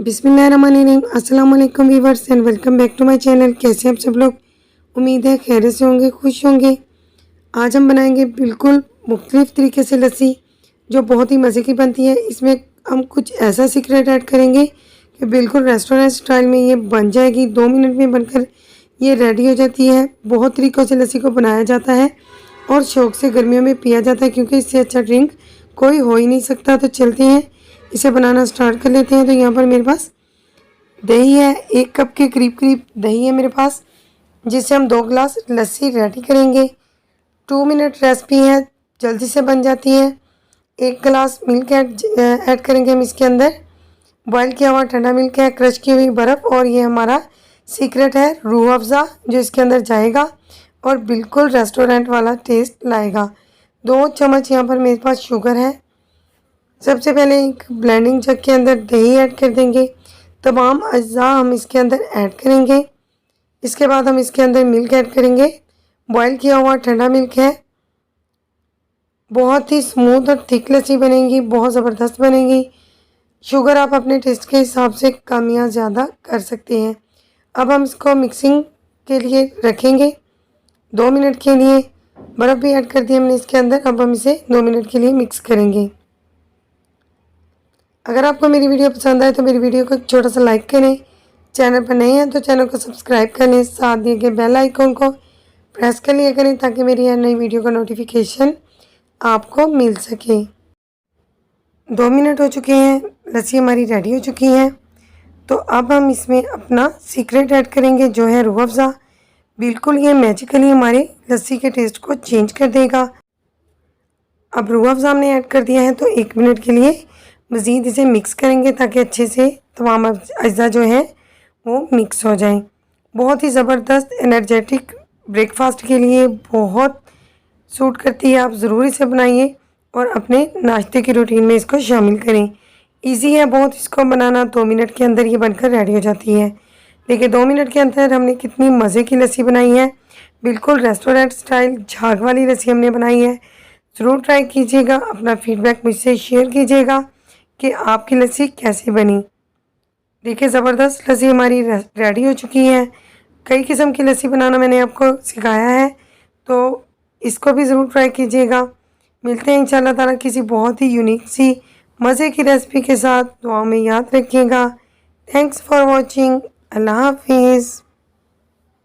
बिस्मिल्लाहिर्रहमानिर्रहीम। अस्सलाम वालेकुम viewers and welcome back to my channel. कैसे आप सब लोग? उम्मीद है खैरियत से होंगे, खुश होंगे। आज हम बनाएंगे बिल्कुल मुख्तलिफ तरीके से लस्सी जो बहुत ही मज़े की बनती है। इसमें हम कुछ ऐसा सीक्रेट ऐड करेंगे कि बिल्कुल रेस्टोरेंट स्टाइल में ये बन जाएगी। 2 मिनट में बनकर ये रेडी हो जाती है। बहुत तरीक़ों से लस्सी को बनाया जाता है और शौक़ से गर्मियों में पिया जाता है क्योंकि इससे अच्छा ड्रिंक कोई हो ही नहीं सकता। तो चलते हैं इसे बनाना स्टार्ट कर लेते हैं। तो यहाँ पर मेरे पास दही है, 1 कप के करीब दही है मेरे पास, जिससे हम 2 गिलास लस्सी रेडी करेंगे। 2 मिनट रेसिपी है, जल्दी से बन जाती है। 1 गिलास मिल्क ऐड करेंगे हम इसके अंदर। बॉयल किया हुआ ठंडा मिल्क है, क्रश की हुई बर्फ़, और ये हमारा सीक्रेट है रूह अफ़ज़ा जो इसके अंदर जाएगा और बिल्कुल रेस्टोरेंट वाला टेस्ट लाएगा। 2 चम्मच यहाँ पर मेरे पास शुगर है। सबसे पहले एक ब्लेंडिंग जग के अंदर दही ऐड कर देंगे। तमाम अज्जा हम इसके अंदर ऐड करेंगे। इसके बाद हम इसके अंदर मिल्क ऐड करेंगे। बॉयल किया हुआ ठंडा मिल्क है। बहुत ही स्मूथ और थिक लस्सी बनेगी, बहुत ज़बरदस्त बनेगी। शुगर आप अपने टेस्ट के हिसाब से कम या ज़्यादा कर सकते हैं। अब हम इसको मिक्सिंग के लिए रखेंगे 2 मिनट के लिए। बर्फ़ भी ऐड कर दी हमने इसके अंदर। अब हम इसे 2 मिनट के लिए मिक्स करेंगे। अगर आपको मेरी वीडियो पसंद आए तो मेरी वीडियो को एक छोटा सा लाइक करें। चैनल पर नए हैं तो चैनल को सब्सक्राइब कर लें। साथ दिए गए बेल आइकन को प्रेस कर लिया करें ताकि मेरी हर नई वीडियो का नोटिफिकेशन आपको मिल सके। 2 मिनट हो चुके हैं, लस्सी हमारी रेडी हो चुकी है। तो अब हम इसमें अपना सीक्रेट ऐड करेंगे जो है रूह अफ़ज़ा। बिल्कुल ये मैजिकली हमारे लस्सी के टेस्ट को चेंज कर देगा। अब रूह अफ़ज़ा हमने ऐड कर दिया है तो 1 मिनट के लिए मज़ीद इसे मिक्स करेंगे ताकि अच्छे से तमाम अज्जा जो हैं वो मिक्स हो जाएं। बहुत ही ज़बरदस्त एनर्जेटिक ब्रेकफास्ट के लिए बहुत सूट करती है। आप ज़रूर इसे बनाइए और अपने नाश्ते की रूटीन में इसको शामिल करें। इजी है बहुत इसको बनाना। 2 मिनट के अंदर ये बनकर रेडी हो जाती है। देखिए 2 मिनट के अंदर हमने कितनी मज़े की लस्सी बनाई है। बिल्कुल रेस्टोरेंट स्टाइल झाग वाली लस्सी हमने बनाई है। ज़रूर ट्राई कीजिएगा। अपना फीडबैक मुझसे शेयर कीजिएगा कि आपकी लस्सी कैसी बनी। देखिए ज़बरदस्त लस्सी हमारी रेडी हो चुकी है। कई किस्म की लस्सी बनाना मैंने आपको सिखाया है, तो इसको भी ज़रूर ट्राई कीजिएगा। मिलते हैं इंशाल्लाह ताला किसी बहुत ही यूनिक सी मज़े की रेसिपी के साथ। दुआओं में याद रखिएगा। Thanks for watching. अल्लाह हाफिज़।